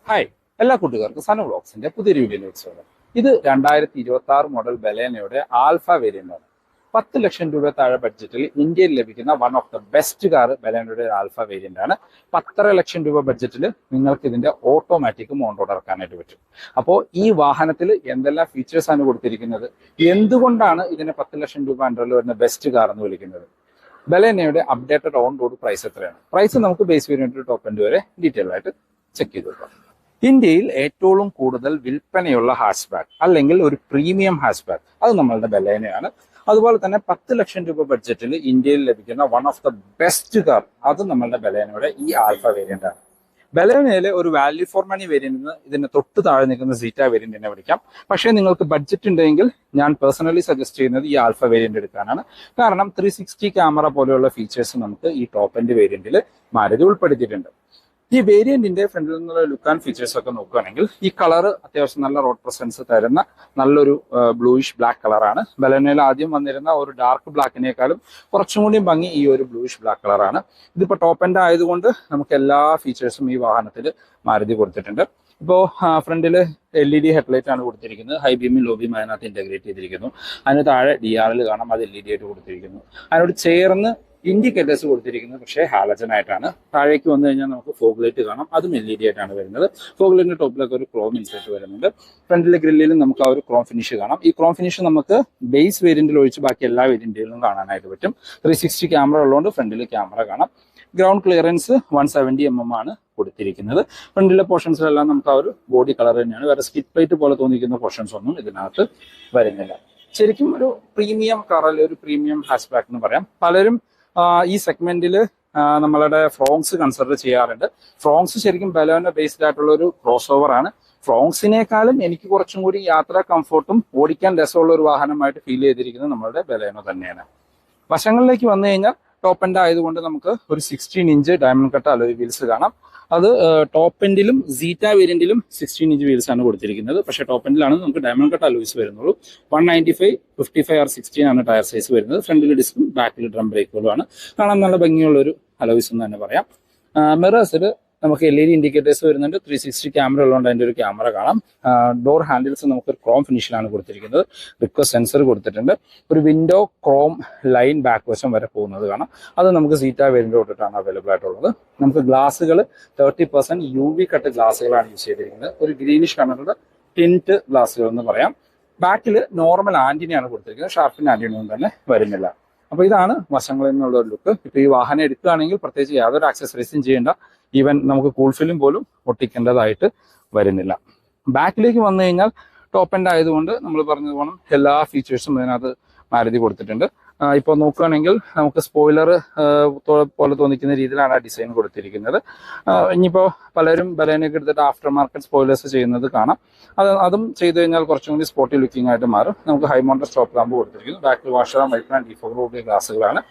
Hi, എല്ലാ കൂട്ടുകാർക്കും സനു വ്ളോഗ്സിന്റെ പുതിയൊരു വീഡിയോയിലേക്ക് സ്വാഗതം. ഇത് 2026 മോഡൽ ബലേനയുടെ ആൽഫ വേരിയന്റ് ആണ്. 10 ലക്ഷം രൂപ താഴെ ബഡ്ജറ്റിൽ ഇന്ത്യയിൽ ലഭിക്കുന്ന one of the best car ബലേനയുടെ ആൽഫ വേരിയന്റ് ആണ്. 10.5 ലക്ഷം രൂപ ബഡ്ജറ്റിൽ നിങ്ങൾക്ക് ഇതിന്റെ ഓട്ടോമാറ്റിക് മോണ്ടോട് ഇറക്കാനായിട്ട് പറ്റും. അപ്പോൾ ഈ വാഹനത്തിൽ എന്തെല്ലാം ഫീച്ചേഴ്സ് ആണ് കൊടുത്തിരിക്കുന്നത്, എന്തുകൊണ്ടാണ് ഇതിനെ 10 ലക്ഷം രൂപ അണ്ടറിൽ വരുന്ന ബെസ്റ്റ് കാർ എന്ന് വിളിക്കുന്നത്, ബലേനയുടെ അപ്ഡേറ്റഡ് ഓൺ റോഡ് പ്രൈസ് എത്രയാണ്, പ്രൈസ് നമുക്ക് ബേസ് വേരിയന്റ് ടോപ്പ് എൻഡ് വരെ ഡീറ്റെയിൽ ആയിട്ട് ചെക്ക് ചെയ്ത് നോക്കാം. ഇന്ത്യയിൽ ഏറ്റവും കൂടുതൽ വിൽപ്പനയുള്ള ഹാഷ്ബാക്ക് അല്ലെങ്കിൽ ഒരു പ്രീമിയം ഹാഷ്ബാക്ക് അത് നമ്മളുടെ ബലേനയാണ്. അതുപോലെ തന്നെ 10 ലക്ഷം രൂപ ബഡ്ജറ്റിൽ ഇന്ത്യയിൽ ലഭിക്കുന്ന one of the best car അത് നമ്മളുടെ ബലേനയുടെ ഈ ആൽഫ വേരിയന്റ് ആണ്. ബലേനയിലെ ഒരു വാല്യൂ ഫോർ മണി വേരിയന്റിന് ഇതിന് തൊട്ട് താഴെ നിൽക്കുന്ന സീറ്റ വേരിയന്റിനെ വിളിക്കാം. പക്ഷേ നിങ്ങൾക്ക് ബഡ്ജറ്റ് ഉണ്ടെങ്കിൽ ഞാൻ പേഴ്സണലി സജസ്റ്റ് ചെയ്യുന്നത് ഈ ആൽഫ വേരിയന്റ് എടുക്കാനാണ്. കാരണം 360 ക്യാമറ പോലെയുള്ള ഫീച്ചേഴ്സ് നമുക്ക് ഈ ടോപ്പ് എൻഡ് വേരിയന്റിൽ മാരുതി ഉൾപ്പെടുത്തിയിട്ടുണ്ട്. ഈ വേരിയന്റിന്റെ ഫ്രണ്ടിൽ നിന്നുള്ള ലുക്ക് ആൻഡ് ഫീച്ചേഴ്സ് ഒക്കെ നോക്കുകയാണെങ്കിൽ ഈ കളർ അത്യാവശ്യം നല്ല റോഡ് പ്രസൻസ് തരുന്ന നല്ലൊരു ബ്ലൂയിഷ് ബ്ലാക്ക് കളറാണ്. ബലേനയിൽ ആദ്യം വന്നിരുന്ന ഒരു ഡാർക്ക് ബ്ലാക്കിനേക്കാളും കുറച്ചും കൂടി ഭംഗി ഈ ഒരു ബ്ലൂയിഷ് ബ്ലാക്ക് കളറാണ്. ഇതിപ്പോൾ ടോപ്പ് എൻഡ് ആയതുകൊണ്ട് നമുക്ക് എല്ലാ ഫീച്ചേഴ്സും ഈ വാഹനത്തിൽ മാരുതി കൊടുത്തിട്ടുണ്ട്. ഇപ്പോൾ ഫ്രണ്ടിൽ LED ഹെഡ്ലൈറ്റ് ആണ് കൊടുത്തിരിക്കുന്നത്. ഹൈ ബീമും ലോ ബീമും അതിനകത്ത് ഇന്റഗ്രേറ്റ് ചെയ്തിരിക്കുന്നു. അതിന് താഴെ DRL കാണാം, അത് LED ആയിട്ട് കൊടുത്തിരിക്കുന്നു. അതിനോട് ചേർന്ന് ഇൻഡിക്കേറ്റേഴ്സ് കൊടുത്തിരിക്കുന്നത് പക്ഷേ ഹാലജൻ ആയിട്ടാണ്. താഴേക്ക് വന്നു കഴിഞ്ഞാൽ നമുക്ക് ഫോഗ് ലൈറ്റ് കാണാം, അതും LED ആയിട്ടാണ് വരുന്നത്. ഫോഗ് ലൈറ്റിന്റെ ടോപ്പിലൊക്കെ ഒരു ക്രോം ഇൻസെർട്ട് വരുന്നുണ്ട്. ഫ്രണ്ടിലെ ഗ്രില്ലിലും നമുക്ക് ആ ഒരു ക്രോം ഫിനിഷ് കാണാം. ഈ ക്രോം ഫിനിഷ് നമുക്ക് ബേസ് വേരിയന്റിൽ ഒഴിച്ച് ബാക്കി എല്ലാ വേരിയന്റുകളിലും കാണാനായിട്ട് പറ്റും. 360 ക്യാമറ ഉള്ളതുകൊണ്ട് ഫ്രണ്ടിൽ ക്യാമറ കാണാം. ഗ്രൗണ്ട് ക്ലിയറൻസ് 170 mm ആണ് കൊടുത്തിരിക്കുന്നത്. ഫ്രണ്ടിലെ പോർഷൻസിലെല്ലാം നമുക്ക് ആ ഒരു ബോഡി കളർ തന്നെയാണ്. വേറെ സ്കിറ്റ് പ്ലേറ്റ് പോലെ തോന്നിക്കുന്ന പോർഷൻസ് ഒന്നും ഇതിനകത്ത് വരുന്നില്ല. ശരിക്കും ഒരു പ്രീമിയം കാറിൽ ഒരു പ്രീമിയം ഹാഷ്ബാക്ക് എന്ന് പറയാം. പലരും ഈ സെഗ്മെന്റിൽ നമ്മളുടെ ഫ്രോങ്സ് കൺസിഡർ ചെയ്യാറുണ്ട്. ഫ്രോങ്സ് ശരിക്കും ബലേനോ ബേസ്ഡ് ആയിട്ടുള്ള ഒരു ക്രോസ് ഓവർ ആണ്. ഫ്രോങ്സിനേക്കാളും എനിക്ക് കുറച്ചും കൂടി യാത്രാ കംഫർട്ടും ഓടിക്കാൻ രസമുള്ള ഒരു വാഹനമായിട്ട് ഫീൽ ചെയ്തിരിക്കുന്നത് നമ്മളുടെ ബലേനോ തന്നെയാണ്. വശങ്ങളിലേക്ക് വന്നു കഴിഞ്ഞാൽ ടോപ്പ് എൻഡ് ആയതുകൊണ്ട് നമുക്ക് ഒരു 16 inch diamond cut alloy wheels കാണാം. അത് ടോപ്പ് എൻഡിലും സീറ്റ വേരിയന്റിലും 16 ഇഞ്ച് വീൽസ് ആണ് കൊടുത്തിരിക്കുന്നത്. പക്ഷേ ടോപ്പ് എൻഡിലാണ് നമുക്ക് ഡയമണ്ട് കട്ട് അലോയ്സ് വരുന്നുള്ളൂ. 195, 55 or 16 ആണ് ടയർ സൈസ് വരുന്നത്. ഫ്രണ്ടിൽ ഡിസ്കും ബാക്കിൽ ഡ്രം ബ്രേക്കുകളുമാണ്. കാണാൻ നല്ല ഭംഗിയുള്ള ഒരു അലോയ്സ് എന്ന് തന്നെ പറയാം. മിറേഴ്സിൽ നമുക്ക് LED ഇൻഡിക്കേറ്റേഴ്സ് വരുന്നുണ്ട്. 360 ക്യാമറ ഉള്ളതുകൊണ്ട് അതിൻ്റെ ഒരു ക്യാമറ കാണാം. ഡോർ ഹാൻഡിൽസ് നമുക്ക് ഒരു ക്രോം ഫിനിഷിലാണ് കൊടുത്തിരിക്കുന്നത്. റിക്വസ്റ്റ് സെൻസർ കൊടുത്തിട്ടുണ്ട്. ഒരു വിൻഡോ ക്രോം ലൈൻ ബാക്ക് വശം വരെ പോകുന്നത് കാണാം. അത് നമുക്ക് സീറ്റ വേരിയന്റ് തൊട്ടിട്ടാണ് അവൈലബിൾ ആയിട്ടുള്ളത്. നമുക്ക് ഗ്ലാസുകൾ 30% UV കട്ട് ഗ്ലാസുകളാണ് യൂസ് ചെയ്തിരിക്കുന്നത്. ഒരു ഗ്രീനിഷ് കളറുടെ ടിൻറ്റ് ഗ്ലാസുകൾ എന്ന് പറയാം. ബാക്കിൽ നോർമൽ ആന്റിനയാണ് കൊടുത്തിരിക്കുന്നത്. ഷാർപ്പിന്റെ ആന്റിനൊന്നും തന്നെ വരുന്നില്ല. അപ്പൊ ഇതാണ് വശങ്ങളിൽ നിന്നുള്ള ഒരു ലുക്ക്. ഇപ്പൊ ഈ വാഹനം എടുക്കുകയാണെങ്കിൽ പ്രത്യേകിച്ച് യാതൊരു ആക്സസറീസും ചെയ്യേണ്ട, ഈവൻ നമുക്ക് കൂൾ ഫിലിം പോലും ഒട്ടിക്കേണ്ടതായിട്ട് വരുന്നില്ല. ബാക്കിലേക്ക് വന്നു കഴിഞ്ഞാൽ ടോപ്പ് എൻഡ് ആയതുകൊണ്ട് നമ്മൾ പറഞ്ഞത് പോകണം എല്ലാ ഫീച്ചേഴ്സും ഇതിനകത്ത് മാരുതി കൊടുത്തിട്ടുണ്ട്. ഇപ്പോൾ നോക്കുകയാണെങ്കിൽ നമുക്ക് സ്പോയിലർ പോലെ തോന്നിക്കുന്ന രീതിയിലാണ് ആ ഡിസൈൻ കൊടുത്തിരിക്കുന്നത്. ഇനിയിപ്പോൾ പലരും ബലേനയൊക്കെ എടുത്തിട്ട് ആഫ്റ്റർ മാർക്കറ്റ് സ്പോയിലേഴ്സ് ചെയ്യുന്നത് കാണാം. അതും ചെയ്ത് കഴിഞ്ഞാൽ കുറച്ചും കൂടി സ്പോർട്ടി ലുക്കിംഗ് ആയിട്ട് മാറും. നമുക്ക് ഹൈ മൗണ്ടർ സ്റ്റോപ്പ് ലാമ്പ് കൊടുത്തിരിക്കുന്നു. ബാക്കിൽ വാഷർ ആൻഡ് വൈപ്പർ ആൻഡ് ഡിഫോഗ് ഗ്ലാസുകളാണ്.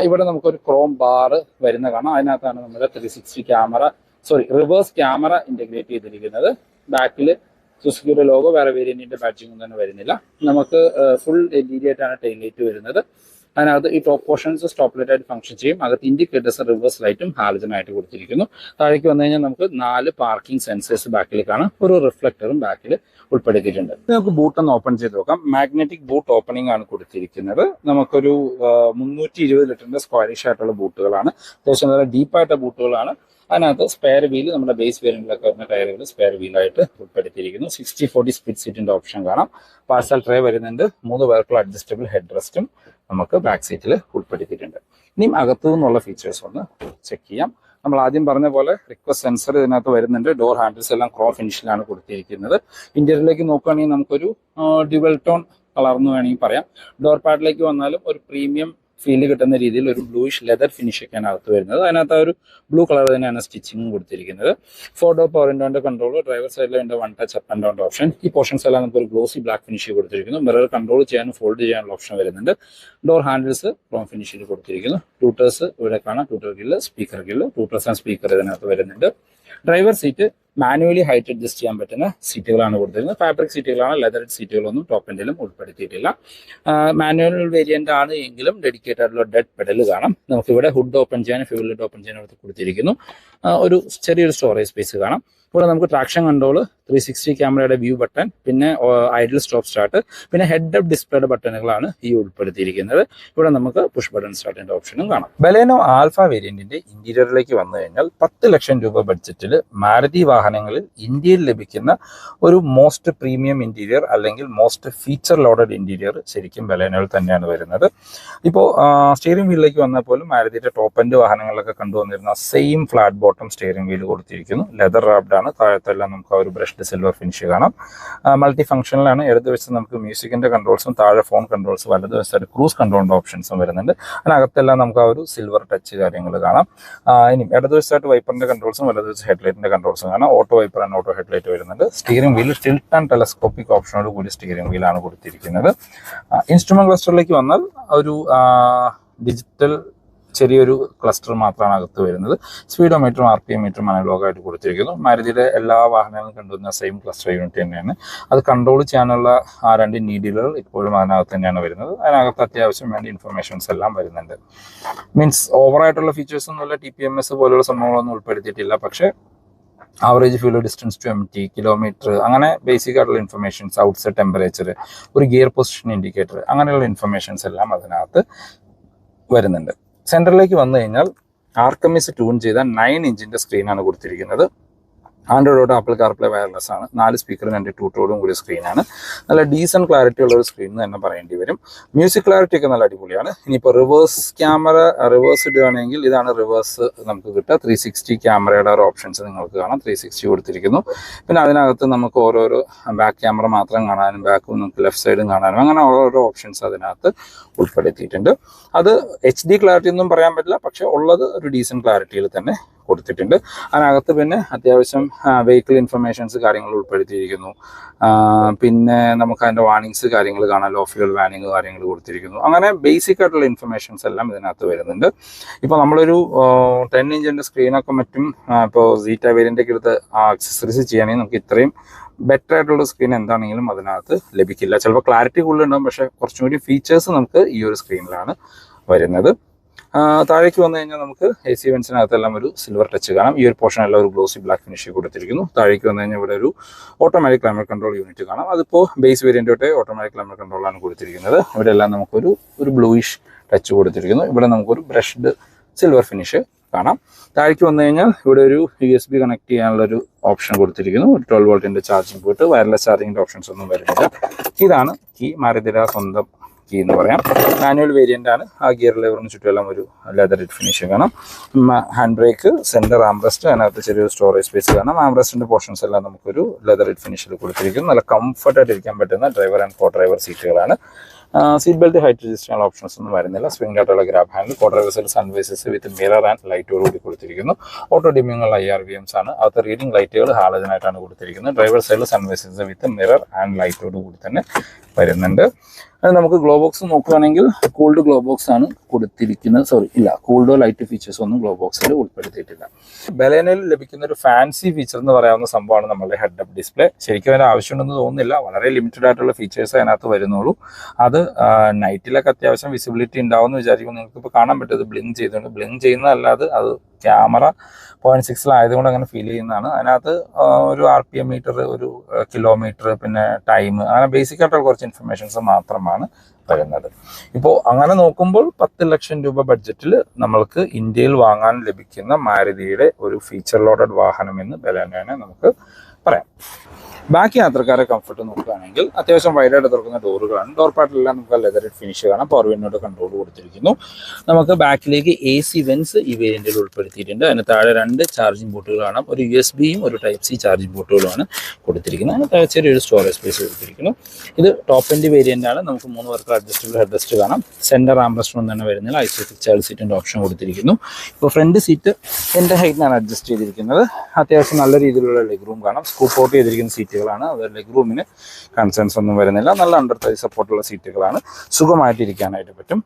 ഇവിടെ നമുക്കൊരു ക്രോം ബാർ വരുന്ന കാണാം. അതിനകത്താണ് നമ്മുടെ 360 ക്യാമറ റിവേഴ്സ് ക്യാമറ ഇന്റഗ്രേറ്റ് ചെയ്തിരിക്കുന്നത്. ബാക്കിൽ സുസുക്കിയുടെ ലോഗോ, വേറെ വേരിയന്റിന്റെ ബാഡ്ജിംഗ് തന്നെ വരുന്നില്ല. നമുക്ക് ഫുൾ LED ആയിട്ടാണ് ടെയിൽ ലൈറ്റ് വരുന്നത്. അതിനകത്ത് ഈ ടോപ്പ് പോർഷൻസ് സ്റ്റോപ്പ് ലൈറ്റ് ആയിട്ട് ഫംഗ്ഷൻ ചെയ്യും. അകത്ത് ഇൻഡിക്കേറ്റേഴ്സ് റിവേഴ്സ് ലൈറ്റും ഹാലജനായിട്ട് കൊടുത്തിരിക്കുന്നു. താഴേക്ക് വന്നു കഴിഞ്ഞാൽ നമുക്ക് 4 പാർക്കിംഗ് സെൻസേഴ്സ് ബാക്കിൽ കാണാം. ഒരു റിഫ്ലക്ടറും ബാക്കിൽ ഉൾപ്പെടുത്തിയിട്ടുണ്ട്. നമുക്ക് ബൂട്ട് ഒന്ന് ഓപ്പൺ ചെയ്ത് നോക്കാം. മാഗ്നറ്റിക് ബൂട്ട് ഓപ്പണിംഗ് ആണ് കൊടുത്തിരിക്കുന്നത്. നമുക്കൊരു 320 ലിറ്ററിന്റെ സ്ക്വയറിഷ് ആയിട്ടുള്ള ബൂട്ടുകളാണ്. അത്യാവശ്യം നല്ല ഡീപ്പായിട്ട് ബൂട്ടുകളാണ്. അതിനകത്ത് സ്പെയർ വീല് നമ്മുടെ ബേസ് വേരിയന്റിലൊക്കെ വരുന്ന ടയറുകൾ സ്പെയർ വീലായിട്ട് ഉൾപ്പെടുത്തിയിരിക്കുന്നു. 60/40 സ്പ്ലിറ്റ് സീറ്റിന്റെ ഓപ്ഷൻ കാണാം. പാർസൽ ട്രേ വരുന്നുണ്ട്. 3 പേർക്കുള്ള അഡ്ജസ്റ്റബിൾ ഹെഡ് റെസ്റ്റും നമുക്ക് ബാക്ക് സീറ്റിൽ ഉൾപ്പെടുത്തിയിട്ടുണ്ട്. ഇനിയും അകത്തു നിന്നുള്ള ഫീച്ചേഴ്സ് ഒന്ന് ചെക്ക് ചെയ്യാം. നമ്മൾ ആദ്യം പറഞ്ഞ പോലെ റിക്വസ്റ്റ് സെൻസർ ഇതിനകത്ത് വരുന്നുണ്ട്. ഡോർ ഹാൻഡിൽസ് എല്ലാം ക്രോം ഫിനിഷിലാണ് കൊടുത്തിരിക്കുന്നത്. ഇന്റീരിയറിലേക്ക് നോക്കുകയാണെങ്കിൽ നമുക്കൊരു ഡ്യുവൽ ടോൺ കളർ എന്ന് വേണമെങ്കിൽ പറയാം. ഡോർ പാഡിലേക്ക് വന്നാലും ഒരു പ്രീമിയം ഫീല് കിട്ടുന്ന രീതിയിൽ ഒരു ബ്ലൂയിഷ് ലെതർ ഫിനിഷ് ഒക്കെയാണ് അകത്ത് വരുന്നത്. അതിനകത്ത് ഒരു ബ്ലൂ കളർ തന്നെയാണ് സ്റ്റിച്ചിങ്ങും കൊടുത്തിരിക്കുന്നത്. 4 ഡോർ പവർ വിൻഡോന്റെ കൺട്രോൾ, ഡ്രൈവർ സൈഡിലെ window 1 touch up and down option. ഈ പോർഷൻസ് എല്ലാം നമുക്ക് ഒരു ഗ്ലോസി ബ്ലാക്ക് ഫിനിഷ് കൊടുത്തിരിക്കുന്നു. മിറർ കൺട്രോൾ ചെയ്യാനും ഫോൾഡ് ചെയ്യാനുള്ള ഓപ്ഷൻ വരുന്നുണ്ട്. ഡോർ ഹാൻഡിൽസ് ക്രോം ഫിനിഷിൽ കൊടുത്തിരിക്കുന്നു. ട്യൂട്ടേഴ്സ് ഇവിടെ കാണാം. Tutor Gill, speaker Gill, tutors and speaker ഇതിനകത്ത് വരുന്നുണ്ട്. Driver seat manually height adjust ചെയ്യാൻ പറ്റുന്ന സീറ്റുകളാണ് കൊടുത്തിരുന്നത്. ഫാബ്രിക് സീറ്റുകളാണ്. ലെതർ സീറ്റുകളൊന്നും ടോപ്പ് എൻഡിലും ഉൾപ്പെടുത്തിയിട്ടില്ല. മാനുവൽ വേരിയന്റ് ആണ് എങ്കിലും ഡെഡിക്കേറ്റഡ് ആയിട്ടുള്ള ഡെഡ് പെഡൽ കാണാം. നമുക്കിവിടെ ഹുഡ് ഓപ്പൺ ചെയ്യാനും ഫ്യൂൽ ലിഡ് ഓപ്പൺ ചെയ്യാനും കൊടുത്തിരിക്കുന്നു. ഒരു ചെറിയൊരു സ്റ്റോറേജ് സ്പേസ് കാണാം. ഇവിടെ നമുക്ക് ട്രാക്ഷൻ കൺട്രോൾ, 360 ക്യാമറയുടെ വ്യൂ ബട്ടൺ, പിന്നെ ഐഡിൽ സ്റ്റോപ്പ് സ്റ്റാർട്ട്, പിന്നെ ഹെഡ് അപ്പ് ഡിസ്പ്ലേയുടെ ബട്ടണുകളാണ് ഈ ഉൾപ്പെടുത്തിയിരിക്കുന്നത്. ഇവിടെ നമുക്ക് പുഷ് ബട്ടൺ സ്റ്റാർട്ടിന്റെ ഓപ്ഷനും കാണാം. ബലേനോ ആൽഫ വേരിയന്റിന്റെ ഇന്റീരിയറിലേക്ക് വന്നു കഴിഞ്ഞാൽ 10 ലക്ഷം രൂപ ബഡ്ജറ്റിൽ മാരുതി വാഹനങ്ങളിൽ ഇന്ത്യയിൽ ലഭിക്കുന്ന ഒരു മോസ്റ്റ് പ്രീമിയം ഇന്റീരിയർ അല്ലെങ്കിൽ മോസ്റ്റ് ഫീച്ചർ ലോഡഡ് ഇന്റീരിയർ ശരിക്കും ബലേനോയിൽ തന്നെയാണ് വരുന്നത്. ഇപ്പോൾ സ്റ്റിയറിംഗ് വീലിലേക്ക് വന്നാൽ പോലും മാരുതിയുടെ ടോപ്പ് എൻഡ് വാഹനങ്ങളിലൊക്കെ കണ്ടുവന്നിരുന്ന same flat bottom steering wheel കൊടുത്തിരിക്കുന്നു. ലെതർ റാപ്ഡ് ആണ്. താഴത്തെല്ലാം നമുക്ക് ഒരു ബ്രഷ്ഡ് സിൽവർ ഫിനിഷ് കാണാം. മൾട്ടി ഫംഗ്ഷനിലാണ്. ഇടതുവശത്ത് നമുക്ക് മ്യൂസിക്കിന്റെ കൺട്രോൾസും താഴെ ഫോൺ കൺട്രോൾസും, വലതുവശത്തായിട്ട് ക്രൂസ് കൺട്രോളിന്റെ ഓപ്ഷൻസും വരുന്നുണ്ട്. അതിനകത്തെല്ലാം നമുക്ക് ആ ഒരു സിൽവർ ടച്ച് കാര്യങ്ങൾ കാണാം. ഇനി ഇടതുവശത്തായിട്ട് വൈപ്പറിന്റെ കൺട്രോൾസും വലതുവശത്ത് ഹെഡ്ലൈറ്റിന്റെ കൺട്രോൾസും കാണാം. Auto wiper and auto headlight വരുന്നുണ്ട്. Steering wheel tilt and telescopic ഓപ്ഷനോട് കൂടി സ്റ്റിയറിംഗ് വീലാണ് കൊടുത്തിരിക്കുന്നത്. ഇൻസ്ട്രുമെന്റ് ക്ലസ്റ്ററിലേക്ക് വന്നാൽ ഒരു ഡിജിറ്റൽ ചെറിയൊരു ക്ലസ്റ്റർ മാത്രമാണ് അകത്ത് വരുന്നത്. സ്പീഡോമീറ്ററും RPM മീറ്ററും അനലോഗായിട്ട് കൊടുത്തിരിക്കുന്നു. മാരുതിയുടെ എല്ലാ വാഹനങ്ങളും കണ്ടുവരുന്ന സെയിം ക്ലസ്റ്റർ യൂണിറ്റ് തന്നെയാണ്. അത് കൺട്രോൾ ചെയ്യാനുള്ള ആ 2 നീഡിലുകൾ ഇപ്പോഴും അതിനകത്ത് തന്നെയാണ് വരുന്നത്. അതിനകത്ത് അത്യാവശ്യം വേണ്ട ഇൻഫർമേഷൻസ് എല്ലാം വരുന്നുണ്ട്. മീൻസ് ഓവറായിട്ടുള്ള ഫീച്ചേഴ്സ് ഒന്നുമില്ല, TPMS പോലുള്ള സംഭവങ്ങളൊന്നും ഉൾപ്പെടുത്തിയിട്ടില്ല. പക്ഷേ average fuel distance to MT, kilometre, അങ്ങനെ ബേസിക് ആയിട്ടുള്ള ഇൻഫർമേഷൻസ്, ഔട്ട്സൈഡ് ടെമ്പറേച്ചർ, ഒരു ഗിയർ പൊസിഷൻ ഇൻഡിക്കേറ്റർ, അങ്ങനെയുള്ള ഇൻഫർമേഷൻസ് എല്ലാം അതിനകത്ത് വരുന്നുണ്ട്. സെൻറ്ററിലേക്ക് വന്നു കഴിഞ്ഞാൽ ആർക്കമിസ് ട്യൂൺ ചെയ്ത 9 ഇഞ്ചിൻ്റെ സ്ക്രീനാണ് കൊടുത്തിരിക്കുന്നത്. Android auto, apple CarPlay wireless ആണ്. 4 സ്പീക്കറും 2 ട്യൂട്ടോടും കൂടിയ സ്ക്രീനാണ്. നല്ല ഡീസൻറ്റ് ക്ലാരിറ്റി ഉള്ള ഒരു സ്ക്രീൻ എന്ന് തന്നെ പറയേണ്ടി വരും. മ്യൂസിക് ക്ലാരിറ്റി ഒക്കെ നല്ല അടിപൊളിയാണ്. ഇനിയിപ്പോൾ റിവേഴ്സ് ക്യാമറ റിവേഴ്സ് ഇടുകയാണെങ്കിൽ ഇതാണ് റിവേഴ്സ് നമുക്ക് കിട്ടുക. 360 ക്യാമറയുടെ ഒരു ഓപ്ഷൻസ് നിങ്ങൾക്ക് കാണാം. 360 കൊടുത്തിരിക്കുന്നു. പിന്നെ അതിനകത്ത് നമുക്ക് ഓരോരോ ബാക്ക് ക്യാമറ മാത്രം കാണാനും ബാക്കും നമുക്ക് ലെഫ്റ്റ് സൈഡും കാണാനും അങ്ങനെ ഓരോരോ ഓപ്ഷൻസ് അതിനകത്ത് ഉൾപ്പെടുത്തിയിട്ടുണ്ട്. അത് HD ക്ലാരിറ്റി ഒന്നും പറയാൻ പറ്റില്ല, പക്ഷെ ഉള്ളത് ഒരു ഡീസൻറ്റ് ക്ലാരിറ്റിയിൽ തന്നെ കൊടുത്തിട്ടുണ്ട്. അതിനകത്ത് പിന്നെ അത്യാവശ്യം വെഹിക്കിൾ ഇൻഫർമേഷൻസ് കാര്യങ്ങൾ ഉൾപ്പെടുത്തിയിരിക്കുന്നു. പിന്നെ നമുക്ക് അതിൻ്റെ വാർണിങ്സ് കാര്യങ്ങൾ കാണാം. ലോ ഫ്യൂൽ വാർണിംഗ് കാര്യങ്ങൾ കൊടുത്തിരിക്കുന്നു. അങ്ങനെ ബേസിക് ആയിട്ടുള്ള ഇൻഫർമേഷൻസ് എല്ലാം ഇതിനകത്ത് വരുന്നുണ്ട്. ഇപ്പോൾ നമ്മളൊരു 10 ഇഞ്ചിൻ്റെ സ്ക്രീനൊക്കെ മറ്റും ഇപ്പോൾ സീറ്റ വേരിയൻ്റൊക്കെ എടുത്ത് ആക്സസറീസ് ചെയ്യുകയാണെങ്കിൽ നമുക്ക് ഇത്രയും ബെറ്റർ ആയിട്ടുള്ള സ്ക്രീൻ എന്താണെങ്കിലും അതിനകത്ത് ലഭിക്കില്ല. ചിലപ്പോൾ ക്ലാരിറ്റി കൂടുതലുണ്ടാകും, പക്ഷേ കുറച്ചും കൂടി ഫീച്ചേഴ്സ് നമുക്ക് ഈ ഒരു സ്ക്രീനിലാണ് വരുന്നത്. താഴേക്ക് വന്നു കഴിഞ്ഞാൽ നമുക്ക് AC വെൻസിനകത്തെല്ലാം ഒരു സിൽവർ ടച്ച് കാണാം. ഈ ഒരു പോർഷൻ എല്ലാം ഒരു ഗ്ലോസി ബ്ലാക്ക് ഫിനിഷ് കൊടുത്തിരിക്കുന്നു. താഴേക്ക് വന്നു കഴിഞ്ഞാൽ ഇവിടെ ഒരു ഓട്ടോമാറ്റിക് ക്ലൈമറ്റ് കൺട്രോൾ യൂണിറ്റ് കാണാം. അതിപ്പോൾ ബേസ് വേരിയൻ്റ് തൊട്ടേ ഓട്ടോമാറ്റിക് ക്ലൈമറ്റ് കൺട്രോളാണ് കൊടുത്തിരിക്കുന്നത്. ഇവിടെ എല്ലാം നമുക്കൊരു ബ്ലൂയിഷ് ടച്ച് കൊടുത്തിരിക്കുന്നു. ഇവിടെ നമുക്കൊരു ബ്രഷ്ഡ് സിൽവർ ഫിനിഷ് കാണാം. താഴേക്ക് വന്നു കഴിഞ്ഞാൽ ഇവിടെ ഒരു USB കണക്ട് ചെയ്യാനുള്ളൊരു ഓപ്ഷൻ കൊടുത്തിരിക്കുന്നു. 12 വോൾട്ടിൻ്റെ ചാർജിങ് പോയിട്ട് വയർലെസ് ചാർജിങ്ങിൻ്റെ ഓപ്ഷൻസ് ഒന്നും വരുന്നില്ല. ഇതാണ് കീ, മാരുതിയുടെ സ്വന്തം കീ എന്ന് പറയാം. മാനുവൽ വേരിയൻ്റ് ആണ്. ആ ഗിയർ ലെവറിന് ചുറ്റുമെല്ലാം ഒരു ലെതർ ഫിനിഷ് കാണാം. ഹാൻഡ് ബ്രേക്ക്, സെൻറ്റർ ആംബ്രസ്റ്റ്, അതിനകത്ത് ചെറിയൊരു സ്റ്റോറേജ് സ്പേസ് കാണാം. ആംബ്രസ്റ്റിൻ്റെ പോർഷൻസ് എല്ലാം നമുക്കൊരു ലെതർ ഫിനിഷിൽ കൊടുത്തിരിക്കുന്നു. നല്ല കംഫർട്ടായിട്ട് ഇരിക്കാൻ പറ്റുന്ന ഡ്രൈവർ ആൻഡ് കോ ഡ്രൈവർ സീറ്റുകളാണ്. സീറ്റ് ബെൽറ്റ് ഹൈറ്റ് അഡ്ജസ്റ്റ് ചെയ്യാനുള്ള ഓപ്ഷൻസ് ഒന്നും വരുന്നില്ല. സ്പ്രിംഗ് ആയിട്ടുള്ള ഗ്രാബ് ഹാൻഡിൽ, കോ ഡ്രൈവേഴ്സിൽ സൺവൈസസ് വിത്ത് മിറർ ആൻഡ് ലൈറ്റോട് കൂടി കൊടുത്തിരിക്കുന്നു. ഓട്ടോ ഡിമ്മിങ്ങുള്ള IRVMs ആണ്. അകത്ത് റീഡിംഗ് ലൈറ്റുകൾ ഹാലജനായിട്ടാണ് കൊടുത്തിരിക്കുന്നത്. ഡ്രൈവർ സൈഡിൽ സൺവൈസസ് വിത്ത് മിറർ ആൻഡ് ലൈറ്റോട് കൂടി തന്നെ വരുന്നുണ്ട്. അത് നമുക്ക് ഗ്ലോ ബോക്സ് നോക്കുകയാണെങ്കിൽ കൂൾഡ് ഗ്ലോ ബോക്സ് ആണ് കൊടുത്തിരിക്കുന്നത്. കൂൾഡോ ലൈറ്റ് ഫീച്ചേഴ്സ് ഒന്നും ഗ്ലോ ബോക്സിൽ ഉൾപ്പെടുത്തിയിട്ടില്ല. ബലേനയിൽ ലഭിക്കുന്ന ഒരു ഫാൻസി ഫീച്ചർ എന്ന് പറയാവുന്ന സംഭവമാണ് നമ്മുടെ ഹെഡ് അപ്പ് ഡിസ്പ്ലേ. ശരിക്കും അതിന് ആവശ്യമുണ്ടെന്ന് തോന്നുന്നില്ല. വളരെ ലിമിറ്റഡ് ആയിട്ടുള്ള ഫീച്ചേഴ്സ് അതിനകത്ത് വരുന്നുള്ളൂ. അത് നൈറ്റിലൊക്കെ അത്യാവശ്യം വിസിബിലിറ്റി ഉണ്ടാവുമെന്ന് വിചാരിക്കുമ്പോൾ നിങ്ങൾക്ക് ഇപ്പോൾ കാണാൻ പറ്റും. ബ്ലിങ്ക് ചെയ്തുകൊണ്ട് ബ്ലിങ്ക് ചെയ്യുന്നതല്ലാതെ അത് ക്യാമറ 0.6 ആയതുകൊണ്ട് അങ്ങനെ ഫീൽ ചെയ്യുന്നതാണ്. അതിനകത്ത് ഒരു RPM മീറ്റർ, ഒരു കിലോമീറ്റർ, പിന്നെ ടൈം, അങ്ങനെ ബേസിക് ആയിട്ടുള്ള കുറച്ച് ഇൻഫർമേഷൻസ് മാത്രമാണ് വരുന്നത്. ഇപ്പോൾ അങ്ങനെ നോക്കുമ്പോൾ 10 ലക്ഷം രൂപ ബഡ്ജറ്റിൽ നമ്മൾക്ക് ഇന്ത്യയിൽ വാങ്ങാൻ ലഭിക്കുന്ന മാരുതിയുടെ ഒരു ഫീച്ചർ ലോഡഡ് വാഹനം എന്ന് ബലേനോനെ നമുക്ക് പറയാം. ബാക്കി യാത്രക്കാരെ കംഫർട്ട് നോക്കുകയാണെങ്കിൽ അത്യാവശ്യം വൈഡായിട്ട് തുറക്കുന്ന ഡോറുകളാണ്. ഡോർ പാർട്ടിലെല്ലാം നമുക്ക് ലെതർ ഫിനിഷ് കാണാം. പവർ വിൻഡോയുടെ കൺട്രോൾ കൊടുത്തിരിക്കുന്നു. നമുക്ക് ബാക്കിലേക്ക് AC വെൻസ് ഈ വേരിയന്റിൽ ഉൾപ്പെടുത്തിയിട്ടുണ്ട്. അതിന് താഴെ 2 ചാർജിങ് പോർട്ടുകൾ കാണാം. ഒരു USB-യും ഒരു Type-C ചാർജിങ് പോർട്ടുകളുമാണ് കൊടുത്തിരിക്കുന്നത്. അതിന് താഴെ ചെറിയൊരു സ്റ്റോറേജ് സ്പേസ് കൊടുത്തിരിക്കുന്നു. ഇത് ടോപ്പ് എൻഡ് വേരിയന്റ് ആണ്. നമുക്ക് 3 പേർക്ക് അഡ്ജസ്റ്റബിൾ ഹെഡ് റെസ്റ്റ് കാണാം. സെന്റർ ആംബ്രസ്റ്റ് ഒന്നും തന്നെ വരുന്നില്ല. ഐസോഫിക് ചൈൽഡ് സീറ്റിന്റെ ഓപ്ഷൻ കൊടുത്തിരിക്കുന്നു. ഇപ്പോൾ ഫ്രണ്ട് സീറ്റ് എൻ്റെ ഹൈറ്റിനാണ് അഡ്ജസ്റ്റ് ചെയ്തിരിക്കുന്നത്. അത്യാവശ്യം നല്ല രീതിയിലുള്ള ലെഗ് റൂം കാണാം. സ്കൂപ്പ് ഔട്ട് ചെയ്തിരിക്കുന്ന സീറ്റുകളാണ്. അത് ലെഗ് റൂമിന് കൺസേൺസ് ഒന്നും വരുന്നില്ല. നല്ല അണ്ടർ തൈ സപ്പോർട്ടുള്ള സീറ്റുകളാണ്. സുഖമായിട്ടിരിക്കാനായിട്ട് പറ്റും.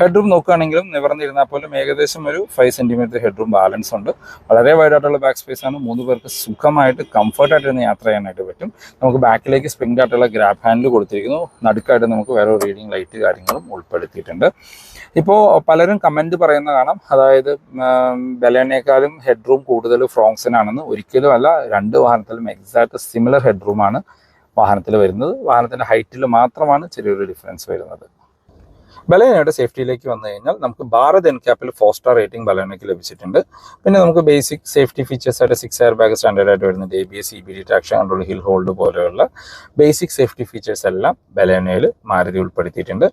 ഹെഡ്റൂം നോക്കുകയാണെങ്കിലും നിവർന്നിരുന്നാൽ പോലും ഏകദേശം ഒരു 5 സെൻറ്റിമീറ്റർ ഹെഡ്റൂം ബാലൻസ് ഉണ്ട്. വളരെ വൈഡായിട്ടുള്ള ബാക്ക് സ്പേസ് ആണ്. 3 പേർക്ക് സുഖമായിട്ട് കംഫർട്ടായിട്ട് ഇരുന്ന് യാത്ര ചെയ്യാനായിട്ട് പറ്റും. നമുക്ക് ബാക്കിലേക്ക് സ്പ്രിംഗ് ആയിട്ടുള്ള ഗ്രാബ് ഹാൻഡിൽ കൊടുത്തിരിക്കുന്നു. നടുക്കായിട്ട് നമുക്ക് വേറെ റീഡിംഗ് ലൈറ്റ് കാര്യങ്ങളും ഉൾപ്പെടുത്തിയിട്ടുണ്ട്. ഇപ്പോൾ പലരും കമൻറ്റ് പറയുന്ന കാണാം, അതായത് ബലേനേക്കാളും ഹെഡ് റൂം കൂടുതൽ ഫ്രോങ്സിനാണെന്ന്. ഒരിക്കലും അല്ല, രണ്ട് വാഹനത്തിലും എക്സാക്ട് സിമിലർ ഹെഡ് റൂമാണ് വാഹനത്തിൽ വരുന്നത്. വാഹനത്തിൻ്റെ ഹൈറ്റിൽ മാത്രമാണ് ചെറിയൊരു ഡിഫറൻസ് വരുന്നത്. ബലേനയുടെ സേഫ്റ്റിയിലേക്ക് വന്നു കഴിഞ്ഞാൽ നമുക്ക് ഭാരത് എൻക്യാപ്പിൽ 4 സ്റ്റാർ റേറ്റിംഗ് ബലേനയ്ക്ക് ലഭിച്ചിട്ടുണ്ട്. പിന്നെ നമുക്ക് ബേസിക് സേഫ്റ്റി ഫീച്ചേഴ്സ് ആയിട്ട് 6 എയർ ബാഗ് സ്റ്റാൻഡേർഡ് ആയിട്ട് വരുന്നുണ്ട്. ABS, EBD, traction control, hill hold പോലെയുള്ള ബേസിക് സേഫ്റ്റി ഫീച്ചേഴ്സ് എല്ലാം ബലേനയിൽ മാരുതി ഉൾപ്പെടുത്തിയിട്ടുണ്ട്.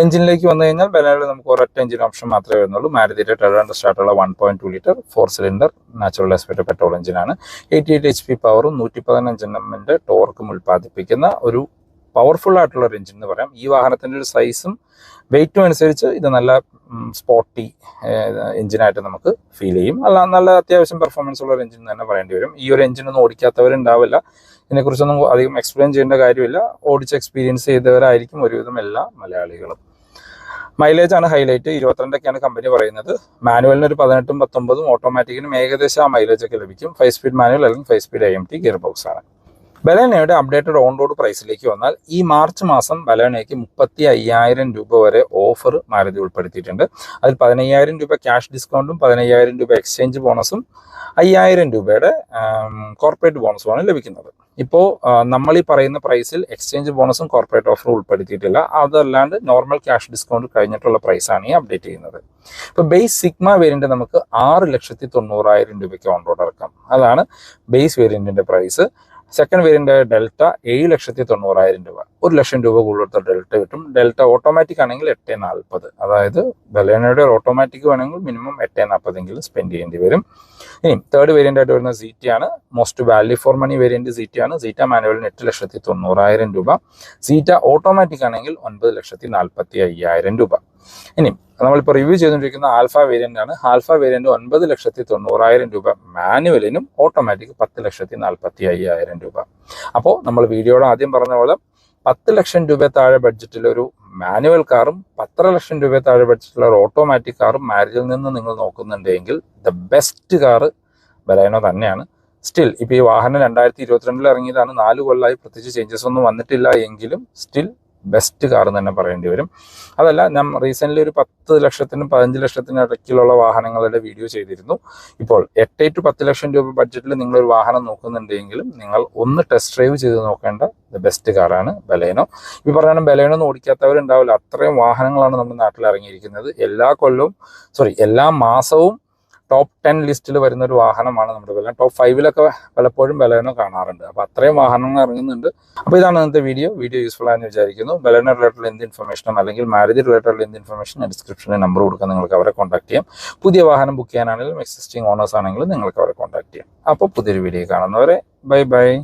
എഞ്ചിനിലേക്ക് വന്നു കഴിഞ്ഞാൽ ബലേനയിൽ നമുക്ക് ഒരൊറ്റ എഞ്ചിൻ ഓപ്ഷൻ മാത്രമേ വരുന്നുള്ളൂ. മാരുതിയുടെ ടർബോ സ്റ്റാർട്ടുള്ള 1.2 litre 4 cylinder natural aspect petrol എഞ്ചിനാണ്. 88 HP പവറും 115 Nm ടോർക്കും ഉൽപ്പാദിപ്പിക്കുന്ന ഒരു പവർഫുൾ ആയിട്ടുള്ള ഒരു എഞ്ചിൻ എന്ന് പറയാം. ഈ വാഹനത്തിൻ്റെ ഒരു സൈസും വെയിറ്റും അനുസരിച്ച് ഇത് നല്ല സ്പോർട്ടി എഞ്ചിനായിട്ട് നമുക്ക് ഫീൽ ചെയ്യും. നല്ല അത്യാവശ്യം പെർഫോമൻസ് ഉള്ള ഒരു എഞ്ചിൻ തന്നെ പറയേണ്ടി വരും. ഈ ഒരു എഞ്ചിനൊന്നും ഓടിക്കാത്തവരുണ്ടാവില്ല. ഇതിനെക്കുറിച്ചൊന്നും അധികം എക്സ്പ്ലെയിൻ ചെയ്യേണ്ട കാര്യമില്ല. ഓടിച്ച് എക്സ്പീരിയൻസ് ചെയ്തവരായിരിക്കും ഒരുവിധം എല്ലാ മലയാളികളും. മൈലേജ് ആണ് ഹൈലൈറ്റ്. 22 കമ്പനി പറയുന്നത്. മാനുവലിന് ഒരു 18ഉം 19ഉം ഓട്ടോമാറ്റിക്കിനും ഏകദേശം ആ മൈലേജ് ഒക്കെ ലഭിക്കും. 5 സ്പീഡ് മാനുവൽ അല്ലെങ്കിൽ 5 സ്പീഡ് AMT ഗിയർ ബോക്സ് ആണ്. ബലേനയുടെ അപ്ഡേറ്റഡ് ഓൺ റോഡ് പ്രൈസിലേക്ക് വന്നാൽ ഈ മാർച്ച് മാസം ബലേനയ്ക്ക് 35,000 രൂപ വരെ ഓഫർ മാരുതി ഉൾപ്പെടുത്തിയിട്ടുണ്ട്. അതിൽ 15,000 രൂപ ക്യാഷ് ഡിസ്കൗണ്ടും 15,000 രൂപ എക്സ്ചേഞ്ച് ബോണസും 5,000 രൂപയുടെ കോർപ്പറേറ്റ് ബോണസുമാണ് ലഭിക്കുന്നത്. ഇപ്പോൾ നമ്മൾ ഈ പറയുന്ന പ്രൈസിൽ എക്സ്ചേഞ്ച് ബോണസും കോർപ്പറേറ്റ് ഓഫറും ഉൾപ്പെടുത്തിയിട്ടില്ല. അതല്ലാണ്ട് നോർമൽ ക്യാഷ് ഡിസ്കൗണ്ട് കഴിഞ്ഞിട്ടുള്ള പ്രൈസാണ് ഈ അപ്ഡേറ്റ് ചെയ്യുന്നത്. ഇപ്പോൾ ബേസ് സിഗ്മ വേരിയന്റ് നമുക്ക് 6,90,000 രൂപയ്ക്ക് ഓൺ റോഡ് ഇറക്കാം. അതാണ് ബേസ് വേരിയന്റിന്റെ പ്രൈസ്. സെക്കൻഡ് വേരിയന്റ് ഡെൽറ്റ 7,90,000 രൂപ. 1,00,000 രൂപ കൂടുതൽ ഡെൽറ്റ കിട്ടും. ഡെൽറ്റ ഓട്ടോമാറ്റിക് ആണെങ്കിൽ 840. അതായത് ബലേനയുടെ ഓട്ടോമാറ്റിക് വേണമെങ്കിൽ മിനിമം 840 സ്പെൻഡ് ചെയ്യേണ്ടി വരും. ഇനി തേർഡ് വേരിയന്റ് ആയിട്ട് വരുന്ന ZT ആണ്. Most value for money variant ZT ആണ്. ZT മാനുവലിന് 8,90,000 രൂപ. ZT ഓട്ടോമാറ്റിക് ആണെങ്കിൽ 9,45,000 രൂപ. ഇനി നമ്മളിപ്പോൾ റിവ്യൂ ചെയ്തുകൊണ്ടിരിക്കുന്ന ആൽഫ വേരിയന്റ് ആണ്. ആൽഫ വേരിയന്റ് 9,90,000 രൂപ മാനുവലിനും ഓട്ടോമാറ്റിക് 10,45,000 രൂപ. അപ്പോൾ നമ്മൾ വീഡിയോയുടെ ആദ്യം പറഞ്ഞ പോലെ 10 ലക്ഷം രൂപ താഴെ ബഡ്ജറ്റിൽ ഒരു മാനുവൽ കാറും 10 ലക്ഷം രൂപ താഴെ ബഡ്ജറ്റിലുള്ള ഒരു ഓട്ടോമാറ്റിക് കാറും മാരുതിയിൽ നിന്ന് നിങ്ങൾ നോക്കുന്നുണ്ടെങ്കിൽ ദ ബെസ്റ്റ് കാറ് ബലേനോ തന്നെയാണ്. സ്റ്റിൽ ഇപ്പോൾ ഈ വാഹനം 2022 ഇറങ്ങിയതാണ്. 4 കൊല്ലമായി പ്രത്യേകിച്ച് ചേഞ്ചസ് ഒന്നും വന്നിട്ടില്ല എങ്കിലും സ്റ്റിൽ ബെസ്റ്റ് കാർ തന്നെ പറയേണ്ടി വരും. അതല്ല, ഞാൻ റീസെൻ്റ്ലി ഒരു 10 ലക്ഷത്തിനും 15 ലക്ഷത്തിനും ഇടയ്ക്കിലുള്ള വാഹനങ്ങളുടെ വീഡിയോ ചെയ്തിരുന്നു. ഇപ്പോൾ 8 to 10 ലക്ഷം രൂപ ബഡ്ജറ്റിൽ നിങ്ങളൊരു വാഹനം നോക്കുന്നുണ്ടെങ്കിലും നിങ്ങൾ ഒന്ന് ടെസ്റ്റ് ഡ്രൈവ് ചെയ്ത് നോക്കേണ്ട ബെസ്റ്റ് കാറാണ് ബലേനോ. ഈ പറഞ്ഞാൽ ബലേനോ ഒന്നും ഓടിക്കാത്തവരുണ്ടാവില്ല. അത്രയും വാഹനങ്ങളാണ് നമ്മുടെ നാട്ടിൽ ഇറങ്ങിയിരിക്കുന്നത്. എല്ലാ മാസവും ടോപ്പ് 10 ലിസ്റ്റിൽ വരുന്ന ഒരു വാഹനമാണ് നമ്മുടെ ബലേനോ. ടോപ്പ് 5 പലപ്പോഴും ബലേനോ കാണാറുണ്ട്. അപ്പോൾ അത്രയും വാഹനങ്ങൾ ഇറങ്ങുന്നുണ്ട്. അപ്പോൾ ഇതാണ് ഇന്നത്തെ വീഡിയോ യൂസ്ഫുൾ ആണെന്ന് വിചാരിക്കുന്നു. ബലേനോ റിലേറ്റഡ് എന്ത് ഇൻഫർമേഷനും അല്ലെങ്കിൽ മാരുതി റിലേറ്റഡ് എന്ത് ഇൻഫർമേഷൻ ഡിസ്ക്രിപ്ഷനിൽ നമ്പർ കൊടുക്കാൻ നിങ്ങൾക്ക് അവരെ കോൺടാക്ട് ചെയ്യാം. പുതിയ വാഹനം ബുക്ക് ചെയ്യാനാണെങ്കിലും എക്സിസ്റ്റിംഗ് ഓണേഴ്സ് ആണെങ്കിലും നിങ്ങൾക്ക് അവരെ കോൺടാക്ട് ചെയ്യാം. അപ്പോൾ പുതിയൊരു വീഡിയോ കാണുന്നവരെ ബൈ.